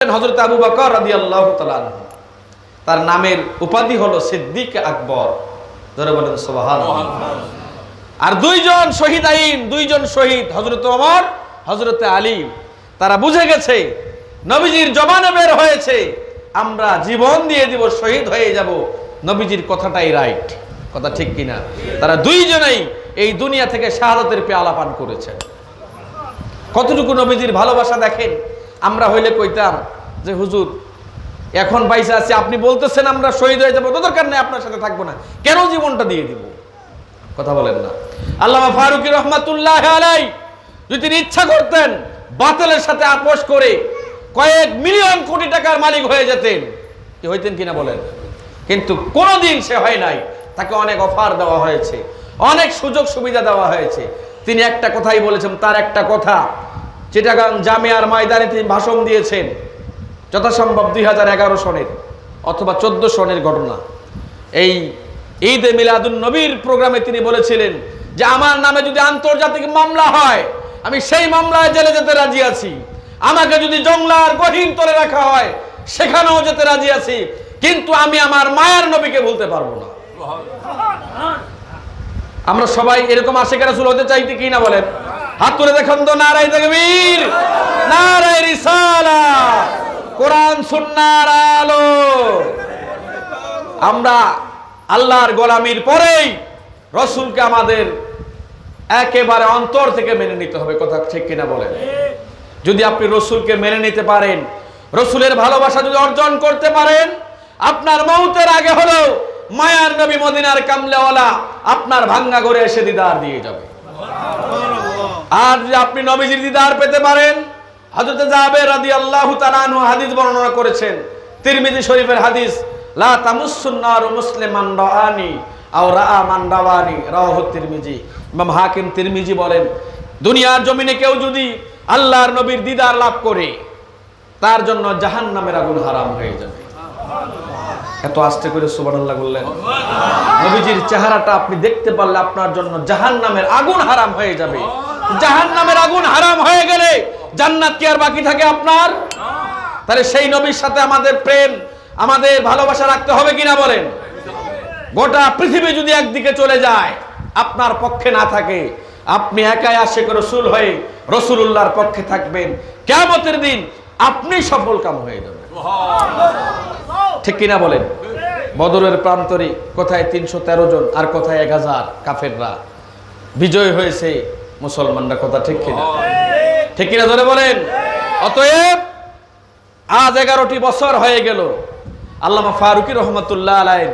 হযরত আবু বকর রাদিয়াল্লাহু তাআলা আনহু, তার নামের উপাধি হলো সিদ্দিক আকবর। ধরে বলেন সুবহানাল্লাহ। আর দুইজন শহীদ হযরত ওমর, হযরত আলী, তারা বুঝে গেছে নবীজির জবানে বের হয়েছে আমরা জীবন দিয়ে দিব, শহীদ হয়ে যাব, নবীজির কথাটাই রাইট, কথা ঠিক কিনা? তারা দুইজনেই এই দুনিয়া থেকে শাহাদাতের পেয়ালা পান করেছে। কতটুকু নবীজির ভালোবাসা দেখেন। আমরা হইলে কইতাম যে হুজুর এখন বাইসা আছে, আপনি বলতেছেন আমরা শহীদ হয়ে যাবো, তো দরকার নেই, আপনার সাথে থাকবো না, কেন জীবনটা দিয়ে দিব? কথা বলেন না। আল্লামা ফারুকী রহমাতুল্লাহ আলাইহি যদি তিনি ইচ্ছা করতেন বাতিলের সাথে আপোষ করে কয়েক মিলিয়ন কোটি টাকার মালিক হয়ে যেতেন, কি হইতেন কিনা বলেন? কিন্তু কোনোদিন সে হয় নাই। তাকে অনেক অফার দেওয়া হয়েছে, অনেক সুযোগ সুবিধা দেওয়া হয়েছে। তিনি একটা কথাই বলেছেন, তার একটা কথা, চিটাগাং জামিয়ার ময়দানে তিনি ভাষণ দিয়েছেন যথাসম্ভব 2011 সনের অথবা 14 সনের ঘটনা। এই ঈদে মিলাদুন নবীর প্রোগ্রামে তিনি বলেছিলেন যে আমার নামে যদি আন্তর্জাতিক মামলা হয় আমি সেই মামলায় জেলে যেতে রাজি আছি, আমাকে যদি জংলার গহীন তলে রাখা হয় সেখানেও যেতে রাজি আছি, কিন্তু আমি আমার মায়ের নবীকে ভুলতে পারবো না। আমরা সবাই এরকম আশিক রাসূল হতে চাইতে কি না বলেন? হাত তুলে দেখুন তো। নারায়ে তাকবীর, নারায়ে রিসালাত, কোরআন সুন্নাহর আলো। আমরা আল্লাহর গোলামির পরেই রাসূলকে আমাদের একেবারে অন্তর থেকে মেনে নিতে হবে, কথা ঠিক কিনা বলেন? যদি আপনি রাসূলকে মেনে নিতে পারেন, রাসূলের ভালোবাসা যদি অর্জন করতে পারেন, আপনার মওতের আগে হলো মায়ার নবী মদিনার কামলেওয়ালা আপনার ভাঙ্গা ঘরে এসে দিদার দিয়ে যাবে। আর যদি আপনি নবীজির দিদার পেতে পারেন, হযরত জাবের রাদিয়াল্লাহু তাআলা আনহু হাদিস বর্ণনা করেছেন, তিরমিজি শরীফের হাদিস, লা তামুসসুন নারু মুসলিমান রাআনি আও রাআ মান রাওয়ানি, রাওয়াহু তিরমিজি। ইমাম হাকিম তিরমিজি বলেন, দুনিয়ার জমিনে কেউ যদি আল্লাহর নবীর দিদার লাভ করে তার জন্য জাহান্নামের আগুন হারাম হয়ে যাবে। এত আস্তে করে সুবহানাল্লাহ বললেন। নবীজির চেহারাটা আপনি দেখতে পারলে আপনার জন্য জাহান্নামের আগুন হারাম হয়ে যাবে। জাহান্নামের আগুন হারাম হয়ে গেলে জান্নাত কি আর বাকি থাকে আপনার? তাহলে সেই নবীর সাথে আমাদের প্রেম, আমাদের ভালোবাসা রাখতে হবে কিনা বলেন? গোটা পৃথিবী যদি একদিকে চলে যায় আপনার পক্ষে না থাকে, আপনি একাই আশিক রাসূল হয়ে রাসূলুল্লাহর পক্ষে থাকবেন, কিয়ামতের দিন আপনি সফল কাম হয়ে যাবেন। ঠিক কিনা বলেন? বদরের প্রান্তরে কোথায় 313 জন আর কোথায় 1000 কাফেররা বিজয় হয়েছে মুসলমানরা, কথা ঠিক কিনা? ঠিক কিনা ধরে বলেন? অতএব আজ 11টি বছর হয়ে গেল আল্লামা ফারুকী রহমাতুল্লাহ আলাইহি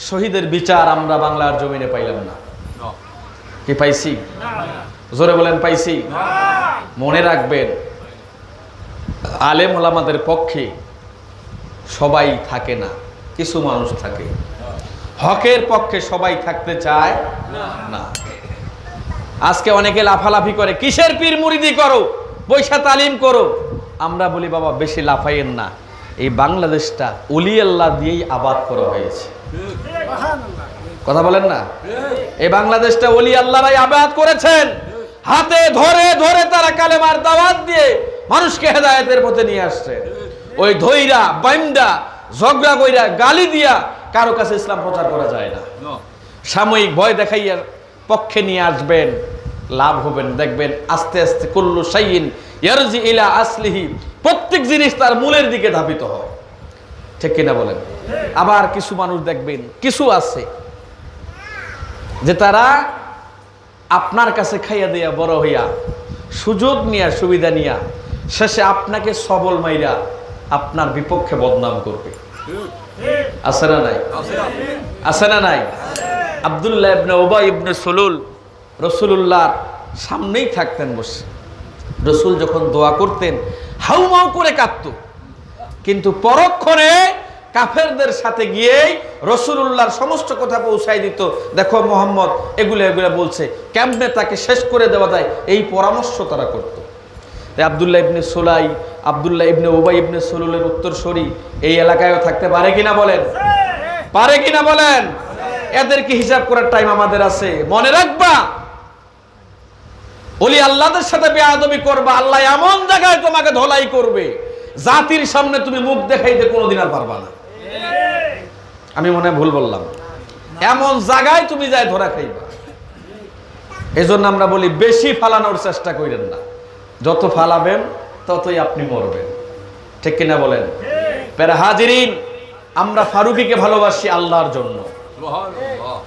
শহীদের বিচার আমরা বাংলার জমিনে পাইলাম না। কি পাইছি? জোরে বলেন, পাইছি? মনে রাখবেন, আলেম ওলামাদের পক্ষে সবাই থাকে না, কিছু মানুষ থাকে। হকের পক্ষে সবাই থাকতে চায় না। আজকে অনেকে লাফালাফি করে, কিসের পীর মুরিদি করো, পয়সা তালিম করো। আমরা বলি বাবা বেশি লাফাইয়েন না, এই বাংলাদেশটা ওলি আল্লাহ দিয়েই আবাদ করা হয়েছে। কথা বলেন না? এই বাংলাদেশটা ওলি আল্লাহরাই আবাদ করেছেন। হাতে ধরে ধরে তারা কালেমার দাওয়াত দিয়ে মানুষকে হেদায়েতের পথে নিয়ে আসছে। ওই ধইরা বাইন্দা ঝগড়া কইরা গালি দিয়া কারো কাছে ইসলাম প্রচার করা যায় না। সাময়িক ভয় দেখাইয়ার পক্ষে নিয়ে আসবেন, লাভ হবেন, দেখবেন আস্তে আস্তে কুল্লু শাইইন ইয়ারজি ইলা আসলিহি, প্রত্যেক জিনিস তার মূলের দিকে ধাবিত হয়। ঠিক কিনা বলেন? আবার কিছু মানুষ দেখবেন, কিছু আছে যে তারা আপনার কাছে খাইয়া দিয়া বড় হইয়া সুযোগ নিয়া সুবিধা নিয়া শেষে আপনাকে সবল মাইরা আপনার বিপক্ষে বদনাম করবে। আছে না নাই? আছে না নাই? আব্দুল্লাহ ইবনে উবাই ইবনে সুলুল রাসূলুল্লাহর সামনেই থাকতেন বসে। রাসূল যখন দোয়া করতেন হাউমাউ করে কাঁদতো, কিন্তু পরক্ষণে কাফেরদের সাথে গিয়েই রাসূলুল্লাহর সমস্ত কথা পৌঁছাই দিত। দেখো মুহাম্মদ এগুলো বলছে, কেমনে তাকে শেষ করে দেওয়া যায়, এই পরামর্শ তারা করত। তাই আব্দুল্লাহ ইবনে সুলাই, আব্দুল্লাহ ইবনে উবাই ইবনে সুলুলের উত্তরসূরি এই এলাকায়ও থাকতে পারে কিনা বলেন? পারে কিনা বলেন? এদেরকে হিসাব করার টাইম আমাদের আছে। মনে রাখবা, ওলি আল্লাহদের সাথে বেয়াদবি করবা, আল্লাহ এমন জায়গায় তোমাকে ধোলাই করবে, জাতির সামনে তুমি মুখ দেখাইতে কোনোদিন আর পারবা না। আমি মনে হয় ভুল বললাম। এমন জায়গায় তুমি যাই ধরা খাইবা। এজন্য আমরা বলি বেশি ফালানোর চেষ্টা করেন না, যত ফালাবেন ততই আপনি মরবেন। ঠিক কিনা বলেন? প্যারা হাজিরিন, আমরা ফারুকীকে ভালোবাসি আল্লাহর জন্য,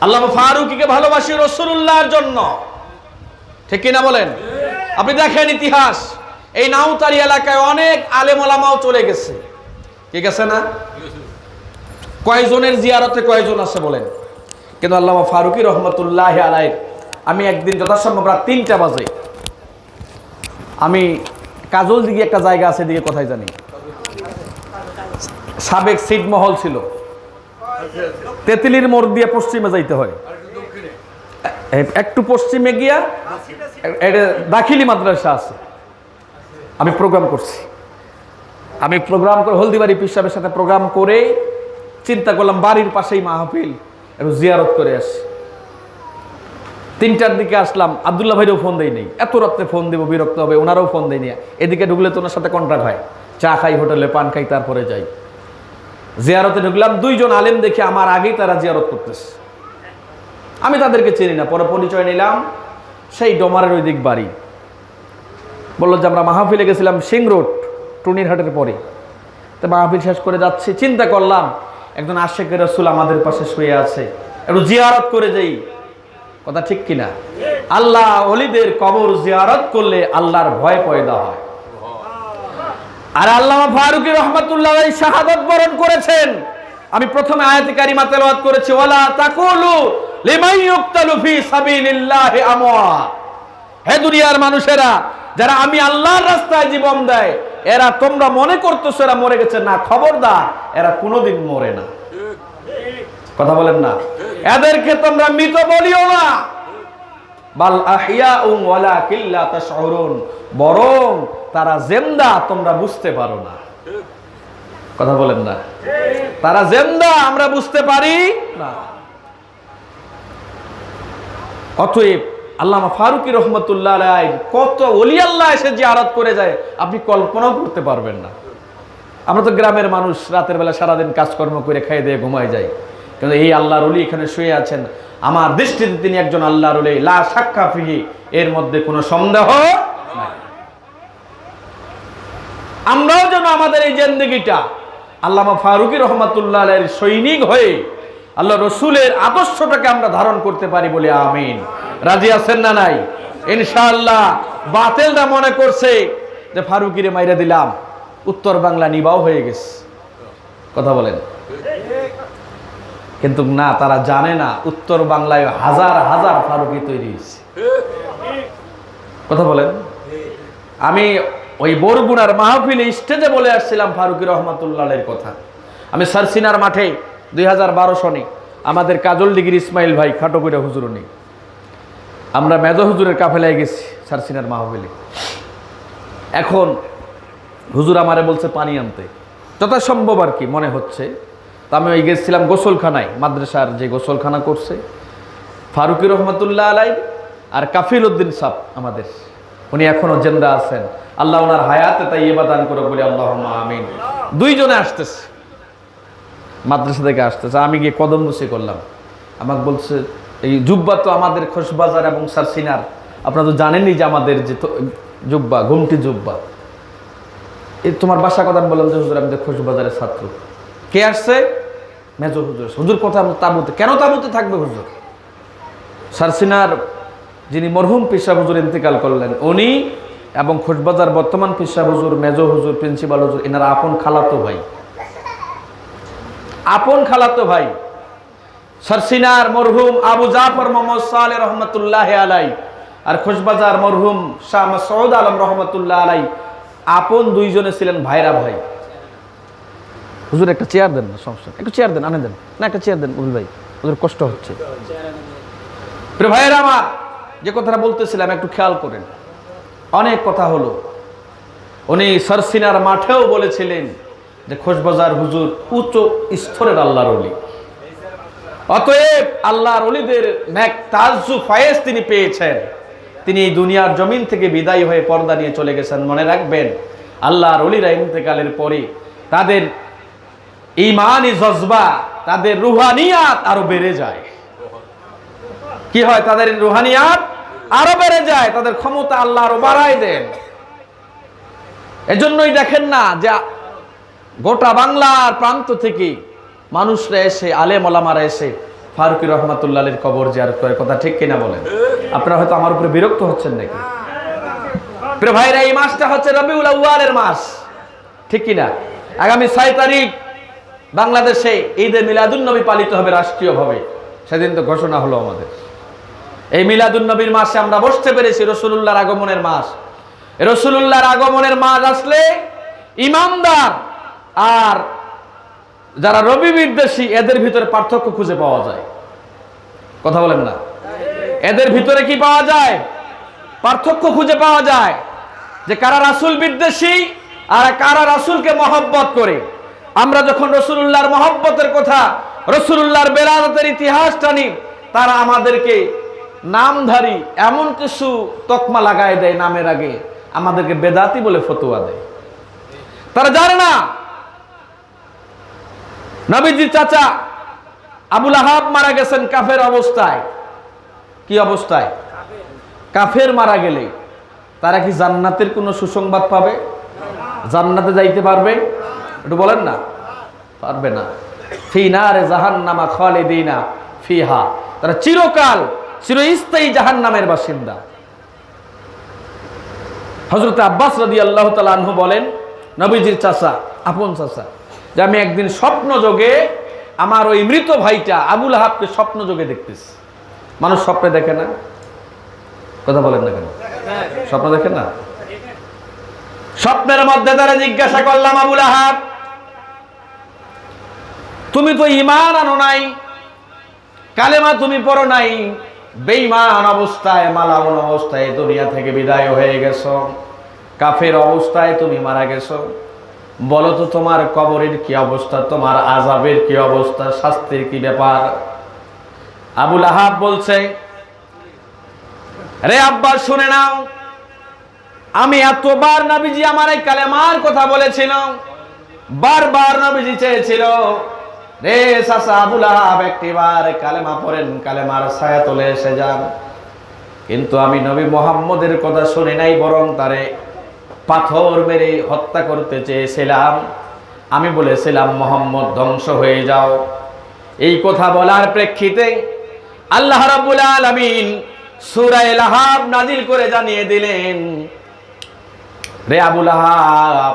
আল্লাহ ফারুকীকে ভালোবাসি রাসূলুল্লাহর জন্য। ঠিক কিনা বলেন? আপনি দেখেন ইতিহাস, এই নাউতারি এলাকায় অনেক আলেম ওলামাও চলে গেছে, ঠিক আছে না? কয়জনের জিয়ারতে কয়জন আছে বলেন? কিন্তু আল্লামা ফারুকী রহমতুল্লাহ আলাইহি, আমি একদিন যথাসম্ভব রাত 3টা বাজে, আমি কাজল দিকে একটা জায়গা আছে, দিকে কোথায় জানি, সাবেক ছিটমহল ছিল, তেঁতুলির মোড় দিয়ে পশ্চিমে যাইতে হয়, একটু পশ্চিমে গিয়া দাখিলি মাদ্রাসা আছে। আমি প্রোগ্রাম করছি, আমি প্রোগ্রাম করে হলদিবাড়ি পীর সাহেবের সাথে প্রোগ্রাম করে চিন্তা করলাম বাড়ির পাশেই মাহফিল, একটু জিয়ারত করে আসি। 3টার দিকে আসলাম, আব্দুল্লাহ ভাইরও ফোন দেয় নেই, এত রাত্রে ফোন দেবো বিরক্ত হবে, ওনারাও ফোন দেয়নি। এদিকে ঢুকলে তো ওনার সাথে কন্ট্রাক্ট হয়, চা খাই হোটেলে, পান খাই, তারপরে যাই। জিয়ারতে ঢুকলাম, 2 জন আলেম দেখে আমার আগেই তারা জিয়ারত করতেছে। আমি তাদেরকে চিনি না, পরে পরিচয় নিলাম, সেই ডোমারের ওই দিক বাড়ি। বললো যে আমরা মাহফিলে গেছিলাম সিং রোড, টুনিরহাটের পরে। তো মাহফিল শেষ করে যাচ্ছি, চিন্তা করলাম একজন আশিকের রাসূল আমাদের পাশে শুয়ে আছে, একটু জিয়ারত করে যাই। কথা ঠিক কিনা? আল্লাহ ওলিদের কবর জিয়ারত করলে আল্লাহর ভয় পয়দা হয়। আর আল্লামা ফারুকী রহমাতুল্লাহ আলাইহি শাহাদাত বরণ করেছেন। আমি প্রথমে আয়াতে কারিমা তেলাওয়াত করেছি, ওয়ালা তাকুলু লিমান ইউকতালু ফি সাবিলিল্লাহি আমওয়াত। হে দুনিয়ার মানুষেরা, যারা আমি আল্লাহর রাস্তায় জীবন দেয়, এরা তোমরা মনে করতেছো এরা মরে গেছে, না, খবরদার, এরা কোনোদিন মরে না। কথা বলেন না? এদেরকে তোমরা মৃত বলিও না, বাল আহইয়াউন ওয়ালাকিন লা তাশউরুন, বরং তারা জিন্দা, তোমরা বুঝতে পারো না। কথা বলেন না? তারা জিন্দা, আমরা বুঝতে পারি না। অতএব আল্লামা ফারুকী রহমতুল্লাহ আলাইহি কত ওলি আল্লাহ এসে জিয়ারত করে যায়, আপনি কল্পনাও করতে পারবেন না। আমরা তো গ্রামের মানুষ, রাতের বেলা সারাদিন কাজকর্ম করে খেয়ে দিয়ে ঘুমায় যাই, কিন্তু এই আল্লাহর ওলি এখানে শুয়ে আছেন। আমার দৃষ্টিতে তিনি একজন আল্লাহর ওলি, লা শাক্কা ফিহি, এর মধ্যে কোনো সন্দেহ নাই। আমরাও যেন আমাদের এই জিন্দেগিটা আল্লামা ফারুকী রহমতুল্লাহ আলাইহির সৈনিক হয়ে আল্লাহ রসুলের আদর্শটাকে আমরা ধারণ করতে পারি বলে আমিন। রাজি আছেন না নাই? ইনশাআল্লাহ। বাতিলরা মনে করছে যে ফারুকীরে মাইরা দিলাম, উত্তর বাংলা নিবাও হয়ে গেছে। কথা বলেন? কিন্তু না, তারা জানে না উত্তর বাংলায় হাজার হাজার ফারুকী তৈরি হয়েছে। কথা বলেন? আমি ওই বরগুনার মাহফিলে স্টেজে বলে আসছিলাম ফারুকী রহমতুল্লাহ আলাইহির কথা। আমি সারসিনার মাঠে 2012 সনে আমাদের কাজল ডিগ্রি ইসমাইল ভাই খাটো করে হুজুর নেই, আমরা মেজো হুজুরের কাফেলায় গেছি সারসিনার মাহফিলে। এখন হুজুর আমারে বলছে পানি আনতে, যথাসম্ভব আর কি মনে হচ্ছে। তা আমি ওই গেছিলাম গোসলখানায়, মাদ্রাসার যে গোসলখানা করছে ফারুকী রহমতুল্লাহ আলাইহি আর কাফিল উদ্দিন সাহ আমাদের, উনি এখনো জিন্দা আছেন, আল্লাহ ওনার হায়াতে তাইয়্যিবা দান করে বলি আল্লাহুম্মা আমিন। 2 জনে আসতেছে, মাদ্রাসা থেকে আসতেছে। আমি গিয়ে কদম বসে করলাম, আমাকে বলছে এই জুব্বা তো আমাদের খোশবাজার এবং সারসিনার, আপনারা তো জানেনই যে আমাদের যে জুব্বা, ঘুমটি জুব্বা। এই তোমার বাসা কথা বললাম যে হুজুর আমাদের খোশবাজারের ছাত্র। কে আসছে? মেজর হুজুর। হুজুর কথা তাবুতে, কেন তাবুতে থাকবে হুজুর? সারসিনার যিনি মরহুম পীর সাহেব হুজুর ইন্তেকাল করলেন, উনি এবং খোশবাজার বর্তমান পীর সাহেব হুজুর, মেজো হুজুর, প্রিন্সিপাল হুজুর, এনারা আপন খালাতো ভাই, আপন খালাতো ভাই। সারসিনার মরহুম আবু জাফর মোহাম্মদ সালেহ রহমতুল্লাহ আলাই আর খোশবাজার মরহুম শাহ মাসউদ আলম রহমতুল্লাহ আলাই আপন 2 জনে ছিলেন ভাইরা ভাই। হুজুর একটা চেয়ার দেন না, সমস্যা, একটু চেয়ার দেন, আনে দেন না, একটা চেয়ার দেন উল ভাই, হুজুর কষ্ট হচ্ছে। প্রিয় ভাইরা আমার, যে কথাটা বলতেছিলাম একটু খেয়াল করেন। অনেক কথা হলো, উনি সারসিনার মাঠেও বলেছিলেন যে খোশবাজার হুজুর উচ্চ স্তরের আল্লাহর ওলি। অতএব আল্লাহর ওলিদের নেক তাজ্জু ফায়েজ তিনি পেয়েছেন। তিনি এই দুনিয়ার জমিন থেকে বিদায় হয়ে পর্দা নিয়ে চলে গেছেন। মনে রাখবেন, আল্লাহর ওলিরা ইন্তেকালের পরে তাদের ঈমানি জজবা, তাদের রুহানিয়াত আরো বেড়ে যায়। কি হয়? তাদের রুহানিয়াত আরো বেড়ে যায়, তাদের ক্ষমতা আল্লাহ আরো বাড়ায় দেন। এজন্যই দেখেন না যে গোটা বাংলার প্রান্ত থেকে মানুষরা এসে, আলেম ওলামারা এসে ফারুকী রহমাতুল্লাহের কবর জিয়ারত করে। কথা ঠিক কিনা বলেন? আপনারা হয়তো আমার উপরে বিরক্ত হচ্ছেন নাকি? প্রিয় ভাইরা, এই মাসটা হচ্ছে রবিউল আউয়ালের মাস, ঠিক কিনা? আগামী 6 তারিখ বাংলাদেশে ঈদে মিলাদুন নবী পালিত হবে রাষ্ট্রীয়ভাবে। সেদিন তো ঘোষণা হলো আমাদের। এই মিলাদুন নবীর মাসে আমরা বসতে পেরেছি, রাসূলুল্লাহর আগমনের মাস। রাসূলুল্লাহর আগমনের মাস আসলে ইমানদার আর যারা রবি বিদ্বেষী এদের ভিতরে পার্থক্য খুঁজে পাওয়া যায়। কথা বলেন না? এদের ভিতরে কি পাওয়া যায়? পার্থক্য খুঁজে পাওয়া যায় যে কারা রাসূল বিদ্বেষী আর কারা রাসূলকে মহব্বত করে। আমরা যখন রাসূলুল্লাহর মহব্বতের কথা, রাসূলুল্লাহর বেলায়েতের ইতিহাস টানি, তারা আমাদেরকে নামধারী এমন কিছু তকমা লাগায় দেয়, নামের আগে আমাদেরকে বেদাতি বলে ফতোয়া দেয়। তারা জানে না নবীজির চাচা আবু লাহাব মারা গেছেন কাফের অবস্থায়। কি অবস্থায়? কাফের মারা গেলে তারা কি জান্নাতের কোনো সুসংবাদ পাবে? জান্নাতে যাইতে পারবে? একটু বলেন না। পারবে না। ফি নারে জাহান্নামা খালিদিনা ফিহা, তারা চিরকাল চিরস্থায়ী জাহান্নামের বাসিন্দা। হযরত আব্বাস রাদিয়াল্লাহু তাআলা আনহু বলেন, নবীজির চাচা, আপন চাচা, যে আমি একদিন স্বপ্ন যোগে আমার ওই মৃত ভাইটা আবু লাহাবকে স্বপ্ন যোগে দেখতেছি। মানুষ স্বপ্নে দেখে না? কথা বলেন না কেন? স্বপ্ন দেখে না? স্বপ্নের মধ্যে তারা জিজ্ঞাসা করলাম, আবু লাহাব, তুমি তো ঈমান আনো নাই, কালেমা তুমি পড়ো নাই, বেঈমান অবস্থায়, মালাউন অবস্থায় দুনিয়া থেকে বিদায় হয়ে গেছো, কাফের অবস্থায় তুমি মারা গেছো। বলো তো তোমার কবরের কি অবস্থা, তোমার আযাবের কি অবস্থা, শাস্তির কি ব্যাপার? আবু লাহাব বলছে, রে আব্বা শুনে নাও, আমি এতবার নবীজি আমার এই কালেমার কথা বলেছিল, বারবার নবীজি চেয়েছিল, রে চাচা আবু লাহাব একটিবার কালেমা পড়েন, কালেমার ছায়া তলে এসে যান। কিন্তু আমি নবী মুহাম্মদের কথা শুনি নাই, বরং তারে পাথর মেরে হত্যা করতে চেয়েছিলাম। আমি বলেছিলাম, মুহাম্মদ ধ্বংস হয়ে যাও। এই কথা বলার প্রেক্ষিতে আল্লাহ রাব্বুল আলামিন সূরা লাহাব নাজিল করে জানিয়ে দিলেন, রে আবু লাহাব,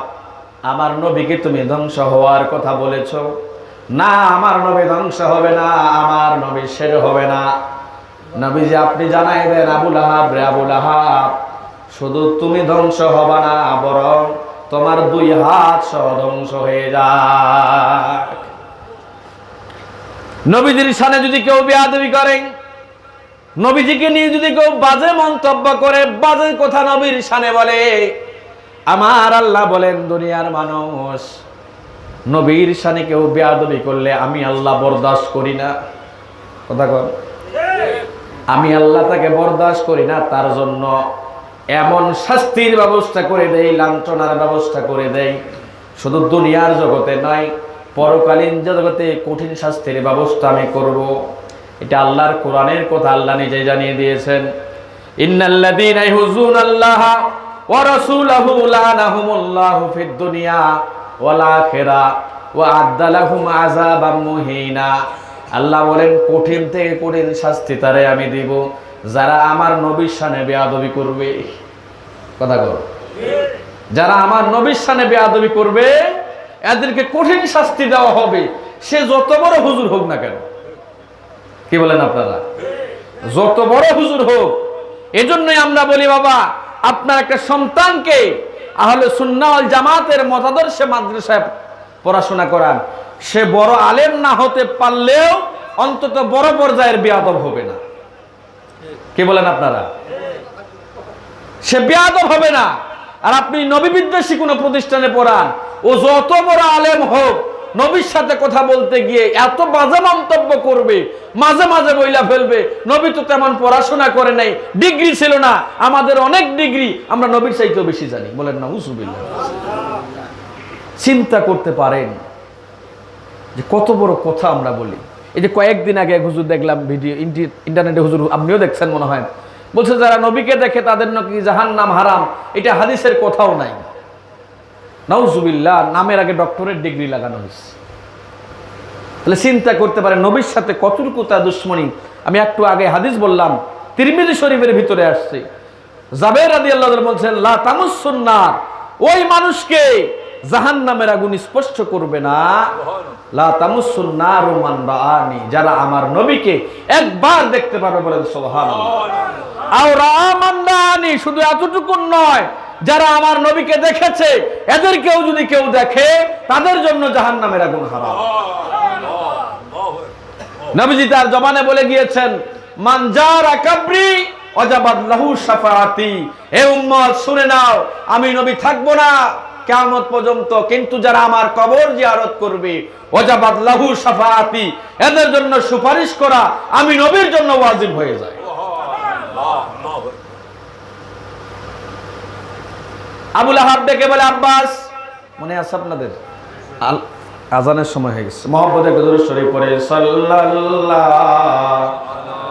আমার নবীকে তুমি ধ্বংস হওয়ার কথা বলেছো। না, আমার নবী ধ্বংস হবে না, আমার নবী শের হবে না। নবীজি আপনি জানাই দেন, আবু লাহাব, রে আবু লাহাব, শুধু তুমি ধ্বংস হবা না, বরং তোমার 2 হাত সহ ধ্বংস হয়ে যাক। নবীজির শানে যদি কেউ বেয়াদবি করে, নবীজিকে নিয়ে যদি কেউ বাজে মন্তব্য করে, বাজে কথা নবীর শানে বলে, আমার আল্লাহ বলেন, দুনিয়ার মানুষ, নবীর শানে কেউ বেয়াদবি করলে আমি আল্লাহ বরদাস্ত করি না। কথা কর, আমি আল্লাহ তাকে বরদাস্ত করি না। তার জন্য এমন শাস্তির ব্যবস্থা করে দেই, লাঞ্ছনার ব্যবস্থা করে দেই। শুধু দুনিয়ার জগতে নয়, পরকালীন জগতে কঠিন শাস্তির ব্যবস্থা আমি করব। এটা আল্লাহর কোরআনের কথা, আল্লাহ নিজেই জানিয়ে দিয়েছেন, ইন্নাল্লাযীনা ইউযুনাল্লাহা ওয়া রাসূলাহু লানাহুমুল্লাহু ফিদ দুনিয়া ওয়াল আখিরা ওয়া আ'আদ্দা লাহুম আযাবাম মুহিনা। আল্লাহ বলেন, কঠিন থেকে কঠিন শাস্তি তারে আমি দিব যারা আমার নবীর শানে বেয়াদবি করবে। কথা কর, যারা আমার নবীর শানে বেয়াদবি করবে এদেরকে কঠিন শাস্তি দেওয়া হবে, সে যত বড় হুজুর হোক না কেন। কি বলেন আপনারা? যত বড় হুজুর হোক। এজন্যই আমরা বলি, বাবা, আপনার একটা সন্তানকে আহলে সুন্নাহ ওয়াল জামাতের মতাদর্শে মাদ্রাসায় পড়াশোনা করান। সে বড় আলেম না হতে পারলেও অন্তত বড় পর্যায়ের বেয়াদব হবে না। কি বলেন আপনারা? সে বেয়াদব হবে না। আর আপনি নবী বিদ্বেষী কোনো প্রতিষ্ঠানে পড়ান, ও যত বড় আলেম হোক, নবীর সাথে কথা বলতে গিয়ে এত বাজে মন্তব্য করবে, মাঝে মাঝে বইলা ফেলবে নবী তো তেমন পড়াশোনা করে নাই, ডিগ্রি ছিল না, আমাদের অনেক ডিগ্রি, আমরা নবীর চাইতেও বেশি জানি। বলেন নাউজুবিল্লাহ। চিন্তা করতে পারেন যে কত বড় কথা আমরা বলি। এই যে কয়েকদিন আগে এক হুজুর দেখলাম ভিডিও, ইন্টারনেটে, হুজুর আপনিও দেখছেন মনে হয়, বলছে যারা নবীকে দেখে তাদের নাকি জাহান্নাম হারাম। এটা হাদিসের কোথাও নাই। নাউজুবিল্লাহ, নামের আগে ডক্টরেট ডিগ্রি লাগানো হয়েছে। তাহলে চিন্তা করতে পারেন নবীর সাথে কতটুকু তার দুশ্মনী। আমি একটু আগে হাদিস বললাম, তিরমিজি শরীফের ভিতরে আসছে, জাবের রাদিয়াল্লাহু আনহু বলছেন লা তামুসসুন নার, ওই মানুষকে জাহান্নামের আগুন স্পর্শ করবে না, লা তামুসসুন নারু মান রাআনি, যারা আমার নবীকে একবার দেখতে পারবে। বলেন সুবহানাল্লাহ। আও রাআ মান রাআনি, শুধু এতটুকু নয়, যারা আমার নবীকে দেখেছে এদেরকেও যদি কেউ দেখে তাদের জন্য জাহান্নামের আগুন হারাম। নবীজি তার জবানে বলে গিয়েছেন মান জারা কবরি ওয়াজাবাত লাহু শাফাআতি। হে উম্মত শুনে নাও, আমি নবী থাকবো না কিয়ামত পর্যন্ত, কিন্তু যারা আমার কবর জিয়ারত করবে ওয়াজাবাত লাহু শাফাআতি, এদের জন্য সুপারিশ করা আমি নবীর জন্য ওয়াজিব হয়ে যায়। আবু লাহাব ডেকে বলে আব্বাস, মনে আছে আপনাদের? আজানের সময় হয়ে গেছে, মহব্বতে একটু দরুদ শরীফ পড়ে সাল্লাল্লাহু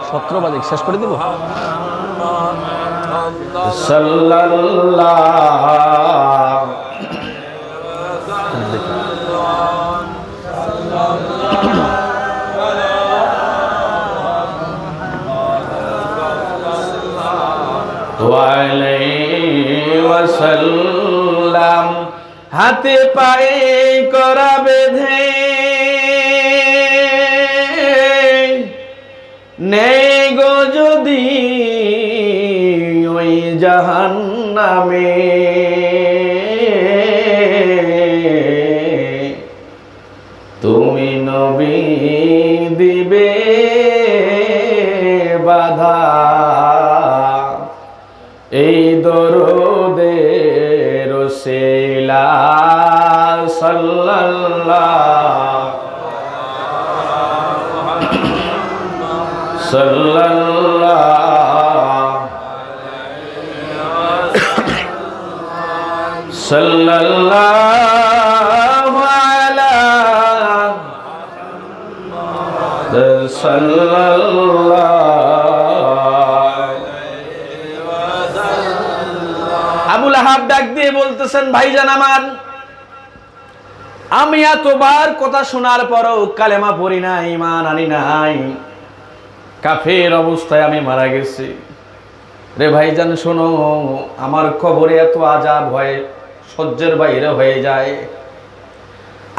17 বাজে শেষ করে দিব। সাল্লাল্লাহু আলাইহি ওয়াসাল্লাম। হাতে পায়ে করা বেঁধে নেই গো যদি ওই জাহান্নামে, তুমি নবী দিবে বাধা, এই দরুদের ওসিলা সাল্লাল্লাহু সাল্লাল্লাহু আলা সাল্লাল্লাহু। আবু লাহাব ডাক দিয়ে বলতেছেন ভাইজান আমার, আমি এতবার কথা শোনার পরও কালেমা পড়ি না, ঈমান আনি নাই, কাফের অবস্থায় আমি মারা গেছি। রে ভাইজান শোনো, আমার কবরে এত আযাব হয় সহ্যের বাইরে হয়ে যায়,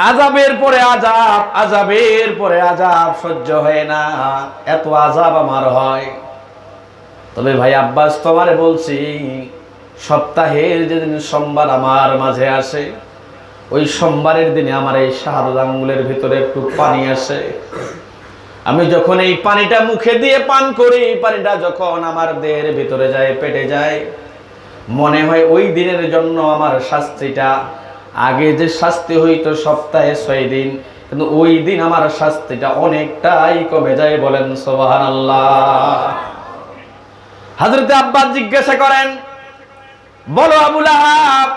আযাবের পরে আযাব, আযাবের পরে আযাব, সহ্য হয় না, এত আযাব আমার হয়। তবে ভাই আব্বাস তোমারে বলছি, সপ্তাহের যেদিন সোমবার আমার মাঝে আসে, ওই সোমবারের দিনে আমার এই শাহাদাত আঙ্গুলের ভিতরে একটু পানি আসে, আমি যখন এই পানিটা মুখে দিয়ে পান করি, পানিটা যখন আমার দেহের ভিতরে যায়, পেটে যায়, মনে হয় ওই দিনের জন্য আমার শাস্তিটা, আগে যে শাস্তি হইতো সপ্তাহে 6 দিন, কিন্তু ওই দিন আমার শাস্তিটা অনেকটাই কমে যায়। বলেন সুবহানাল্লাহ। হযরত আব্বাস জিজ্ঞাসা করেন, বলো আবু লাহাব,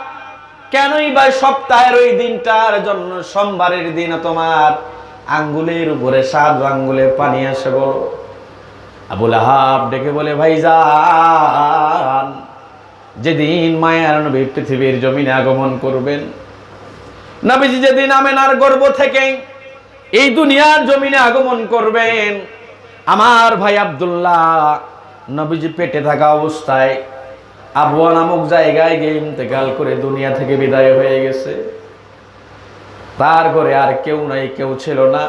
কেনই বা সপ্তাহের ওই দিনটার জন্য সোমবারের দিন তোমার আঙ্গুলের উপরে 7 আঙ্গুলে পানি আসে বলো? আবু লাহাব ডেকে বলে ভাইজান, যেদিন মায়ার নবী পৃথিবীর জমিনে আগমন করবেন, নবীজি যেদিন আমেনার গর্ভ থেকে এই দুনিয়ার জমিনে আগমন করবেন, আমার ভাই আব্দুল্লাহ নবীজি পেটে থাকা অবস্থায় আবওয়া নামক জায়গায় গিয়ে ইন্তেকাল করে দুনিয়া থেকে বিদায় হয়ে গেছে। তার ঘরে আর কেউ নাই, কেউ ছিল না।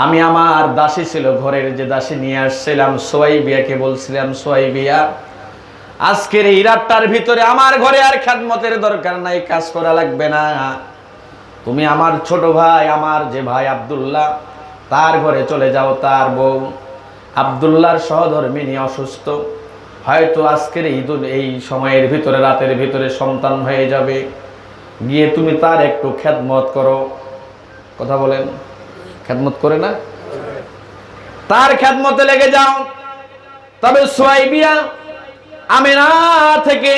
আমি আমার দাসী ছিল, ঘরের যে দাসী নিয়ে আসছিলাম সুয়াইবিয়াকে বলছিলাম, সুয়াইবিয়া আজকের এই রাতটার ভিতরে আমার ঘরে আর খেদমতের দরকার নাই, কাজ করা লাগবে না, তুমি আমার ছোট ভাই, আমার যে ভাই আব্দুল্লাহ, তার ঘরে চলে যাও। তার বউ আব্দুল্লাহর সহধর্মিনী অসুস্থ, হয়তো আজকের এই সময়ের ভিতরে, রাতের ভিতরে সন্তান হয়ে যাবে, গিয়ে তুমি তার একটু খেদমত করো। কথা বলেন, খেদমত করে না? তার খেদমতে লেগে যাও। তবে সুয়াইবিয়া আমেনা থেকে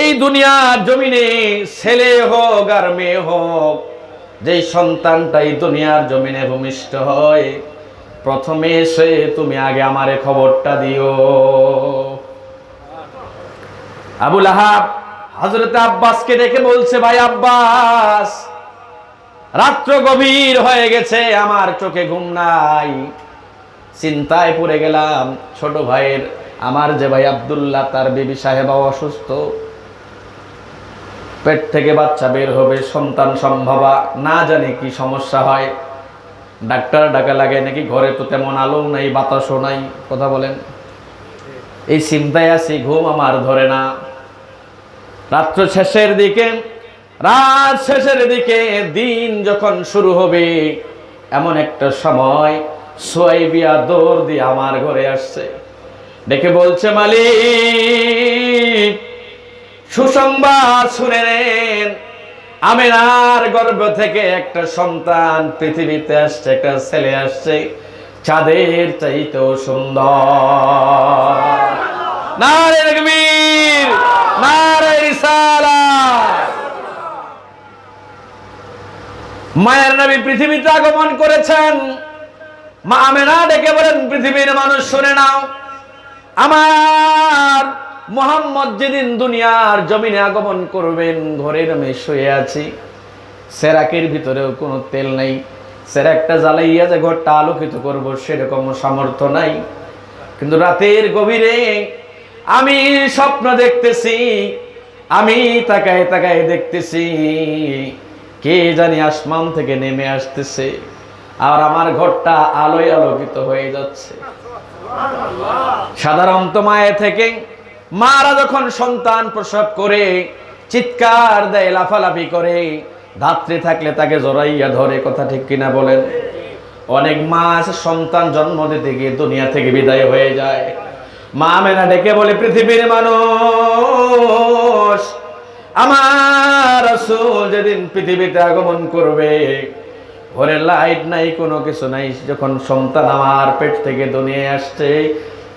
এই দুনিয়ার জমিনে ছেলে হোক আর মেয়ে হোক, যেই সন্তানটাই দুনিয়ার জমিনে ভূমিষ্ঠ হয়, প্রথমে এসে তুমি আগে আমারে খবরটা দিও। আবু লাহাব হযরত আব্বাসকে ডেকে বলছে, ভাই আব্বাস, রাত্র গভীর হয়ে গেছে, আমার চোখে ঘুম নাই, চিন্তায় পড়ে গেলাম। ছোট ভাইয়ের, আমার যে ভাই আব্দুল্লাহ, তার বিবি সাহেবা অসুস্থ, পেট থেকে বাচ্চা বের হবে, সন্তান সম্ভবা, না জানি কি সমস্যা হয়, ডাক্তার ডাকা লাগে নাকি, ঘরে তো তেমন আলো নাই, বাতাসও নাই। কথা বলেন, এই চিন্তায় আছি, ঘুম আমার ধরে না। রাত শেষের দিকে দিন যখন শুরু হবে, এমন একটা সময় সুয়াইবিয়া দৌড় দিয়ে আমার ঘরে আসছে, ডেকে বলছে, মালিক, সুসংবাদ শুনে নেন, আমেনার গর্ভ থেকে একটা সন্তান পৃথিবীতে আসছে, একটা ছেলে আসছে, চাঁদের চাইতেও সুন্দর। নারে তাকবীর, নারে রিসালাত। মায়ের নবী পৃথিবীতে আগমন করেছেন। মা আমেনা ডেকে বলেন, পৃথিবীর মানুষ শুনে নাও, আমার মুহাম্মদ যেদিন দুনিয়ার জমিনে আগমন করবেন, ঘরের আমি শুয়ে আছি, সেরাকের ভিতরেও কোনো তেল নেই, সেরাকটা জ্বালাইয়া যে ঘরটা আলোকিত করব সেরকম সামর্থ্য নাই। কিন্তু রাতের গভীরে আমি স্বপ্ন দেখতেছি, আমি তাকায় তাকায় দেখতেছি, কে জানি আসমান থেকে নেমে আসতেছে, আর আমার ঘরটা আলোয় আলোকিত হয়ে যাচ্ছে। সাধারণত মায়ের থেকে মারা যখন সন্তান প্রসব করে চিৎকার দেয়, লাফালাফি করে, ধাত্রী থাকলে তাকে জড়াইয়া ধরে। কথা ঠিক কিনা বলেন? অনেক মা আছে সন্তান জন্ম দিতে গিয়ে দুনিয়া থেকে বিদায় হয়ে যায়। মা আমেনা ডেকে বলে, পৃথিবীর মানুষ, আমার রাসূল যেদিন পৃথিবীতে আগমন করবে, ঘরে লাইট নাই, কোনো কিছু নাই, যখন সন্তান আমার পেট থেকে দুনিয়ায় আসছে,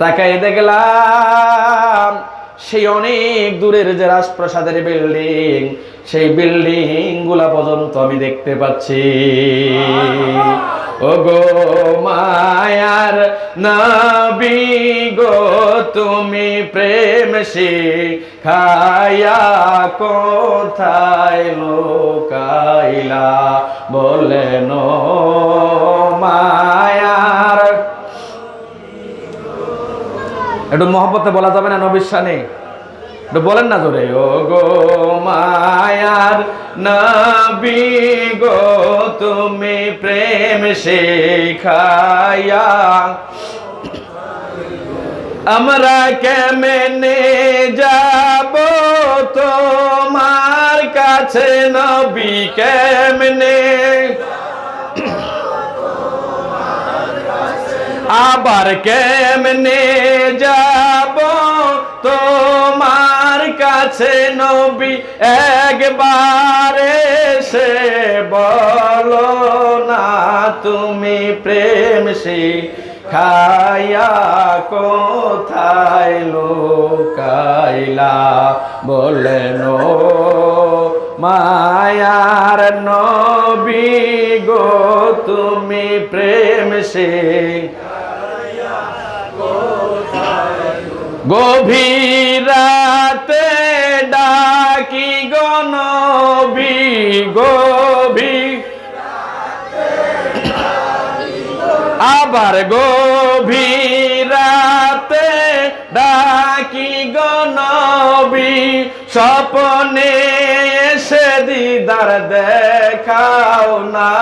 তাকাই দেখলাম সেই অনেক দূরের যে রাজপ্রাসাদের বিল্ডিং, সেই বিল্ডিং গুলা পর্যন্ত আমি দেখতে পাচ্ছি। ও গো মায়ার নবী গো, তুমি প্রেম শিখায়া কোথায় লোকাইলা, বলেন মায়ার। একটু মহব্বতে বলা যাবে না নবীর শানে? একটু বলেন না জোরে, ও গো মায়ার নবী গো, তুমি প্রেম শিখায়া আমরা কেমনে যাব তোমার কাছে, নবী কেমনে, আবার কেমনে যাব তোমার কাছে, নবী একবার এসে বলো না, তুমি প্রেম শিখায়া কোথায় লোকাইলা, বলেন মায়ার নবী গো, তুমি প্রেম শিখায়া গভীর রাতে ডাকি গো নবী, গভীর আবার গভীর রাতে ডাকি গো নবী, স্বপ্নে এসে দিদার দেখাও না,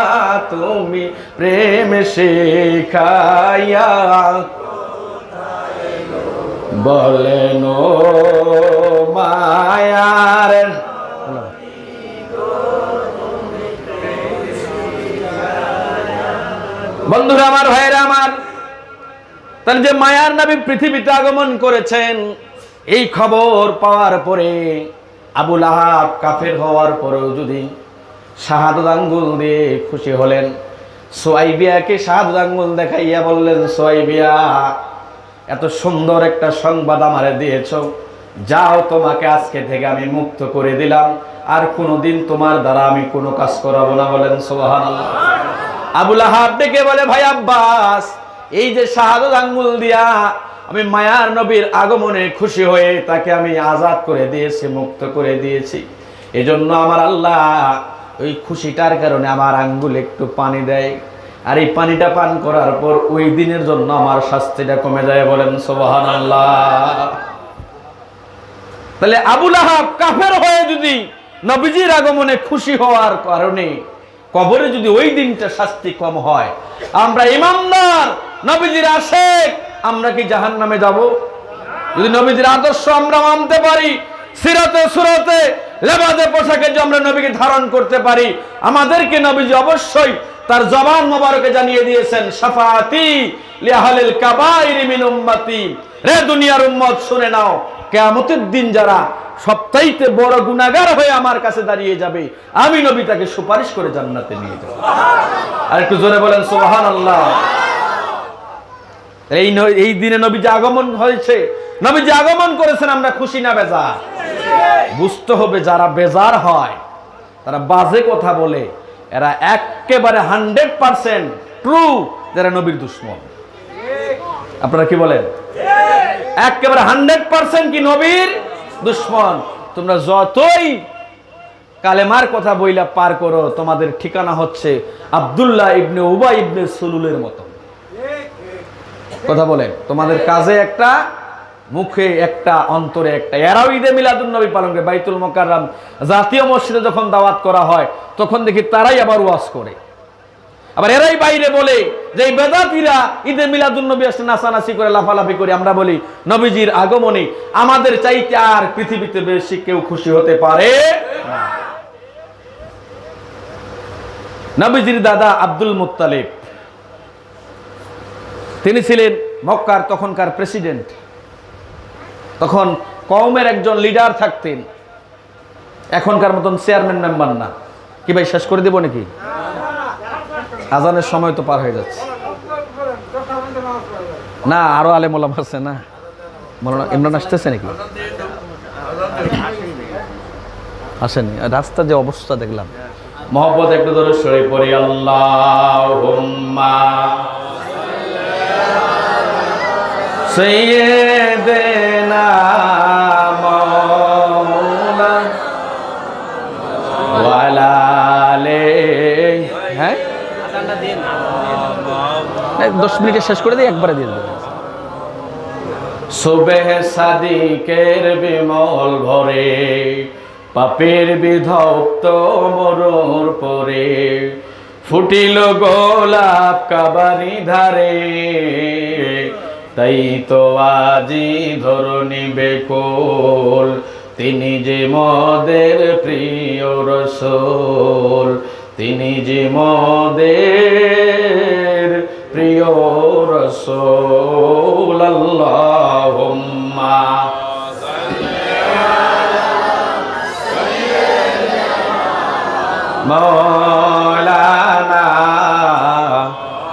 তুমি প্রেম শিখায়া বলেন মায়ার। বন্ধুরা আমার, ভাইরা আমার, তাহলে যে মায়ার নবী পৃথিবীতে আগমন করেছেন, এই খবর পাওয়ার পরে আবু লাহাব কাফের হওয়ার পরেও যদি শাহাদাত আঙ্গুল দিয়ে খুশি হলেন। সুয়াইবিয়াকে শাহাদাত আঙ্গুল দেখাইয়া বললেন, সুয়াইবিয়া, এত সুন্দর একটা সংবাদ আমারে দিয়েছ, যাও, তোমাকে আজকে থেকে আমি মুক্ত করে দিলাম, আর কোনোদিন তোমার দ্বারা আমি কোনো কাজ করাবো না। বলেন সুবহানাল্লাহ। আবু লাহাব ডেকে বলে, ভাই আব্বাস, এই যে শাহাদাত আঙ্গুল দিয়া আমি মায়ার নবীর আগমনে খুশি হয়ে তাকে আমি আজাদ করে দিয়েছি, মুক্ত করে দিয়েছি, এজন্য আমার আল্লাহ ওই খুশিটার কারণে আমার আঙ্গুলে একটু পানি দেয়, আর এই পানিটা পান করার পর ওই দিনের জন্য আমার শাস্তিটা কমে যায়। বলেন সুবহানাল্লাহ। তাহলে আবু লাহাব কাফের হয়ে যদি নবীজির আগমনে খুশি হওয়ার কারণে কবরে যদি ওই দিনটা শাস্তি কম হয়, আমরা ইমানদার নবীজির আশিক, আমরা কি জাহান্নামে যাব? যদি নবীজির আদর্শ আমরা মানতে পারি, সিরাতে সুরাতে লেবাসে পোশাকে যে আমরা নবীকে ধারণ করতে পারি, আমাদেরকে নবীজি অবশ্যই তার জবান মোবারকে জানিয়ে দিয়েছেন, শাফাআতি লিআহলিল কাবাইর মিন উম্মতি, রে দুনিয়ার উম্মত শুনে নাও, কিয়ামতের দিন যারা সবচাইতে বড় গুনাহগার হয়ে আমার কাছে দাঁড়িয়ে যাবে, আমি নবী তাকে সুপারিশ করে জান্নাতে নিয়ে যাব। আর একটু জোরে বলেন সুবহানাল্লাহ। এই দিনে নবীজি আগমন হয়েছে, নবীজি আগমন করেছেন, আমরা খুশি না বেজার? বুঝতে হবে যারা বেজার হয়, তারা বাজে কথা বলে, এরা একেবারে 100% ট্রু যারা নবীর দুশমন। আপনারা কি বলেন? একেবারে 100% কি নবীর দুশমন। তোমরা যতই কালেমার কথা বইলা পার করো, তোমাদের ঠিকানা হচ্ছে আব্দুল্লাহ ইবনে উবাই ইবনে সুলুলের মতো। কথা বলেন, তোমাদের কাজে একটা, মুখে একটা, অন্তরে একটা। এরাও ঈদে মিলাদুন নবী পালন করে, বাইতুল মুকাররম জাতীয় মসজিদে যখন দাওয়াত করা হয় তখন দেখি তারাই আবার ওয়াজ করে, আবার এরাই বাইরে বলে যে এই বেদাতীরা ঈদে মিলাদুন নবী আসলে নাচানাচি করে, লাফালাফি করে। আমরা বলি নবীজির আগমনে আমাদের চাইতে আর পৃথিবীতে বেশি কেউ খুশি হতে পারে না। নবীজির দাদা আব্দুল মুত্তালিব, তিনি ছিলেন মক্কার তখনকার প্রেসিডেন্ট। তখন কওমের একজন লিডার থাকতেন, এখনকার মতন চেয়ারম্যান মেম্বার না। কি ভাই, শেষ করে দেব নাকি? আজানের সময় তো পার হয়ে যাচ্ছে না, আরো আলেম ওলামা আছে না? মৌলানা ইমরান আসতেছে নাকি? আসেনি? রাস্তা যে অবস্থা দেখলাম। মহব্বত একটু ধরে সরে পড়ি, আল্লাহুম্মা সাইয়্যিদিনা মাওলানা ওয়া আলা আলিহি। হ্যাঁ, 10 মিনিটে শেষ করে দিই, একবারে দিয়ে দেবো। সুবেহ সাদিকের বিমল ভরে, পাপের বিধক্ত মরুর পরে, ফুটিল গোলাপ কাবারি ধারে, তাই তো আজি ধরণী বেকুল, তিনি যে মদের প্রিয় রসূল, তিনি যে মদের প্রিয় রসূল। আল্লাহুম্মা মাওলানা।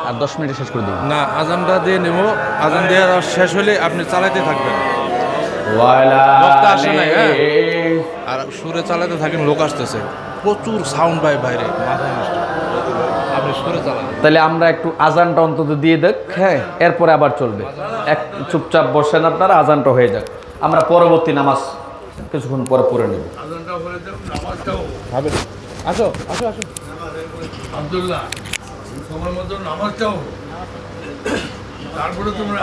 আর 10 মিনিটে শেষ করে দিন না, আজানটা দিয়ে নেব, আজান দেওয়ার শেষ হলে আপনি চালাইতে থাকবেন। আসে নাই, হ্যাঁ, আর সুরে চালাতে থাকেন, লোক আসতেছে, প্রচুর সাউন্ড পায় বাইরে, মাথা নষ্ট। আপনি সুরে চালান। তাহলে আমরা একটু আজানটা অন্তত দিয়ে দেখ, হ্যাঁ, এরপরে আবার চলবে। এক চুপচাপ বসেন আপনারা, আজানটা হয়ে যাক, আমরা পরবর্তী নামাজ কিছুক্ষণ পরে পড়ে নেব। আসো আসো আসো আব্দুল্লাহ, তোমার মতো নামাজটাও, তারপরে তোমরা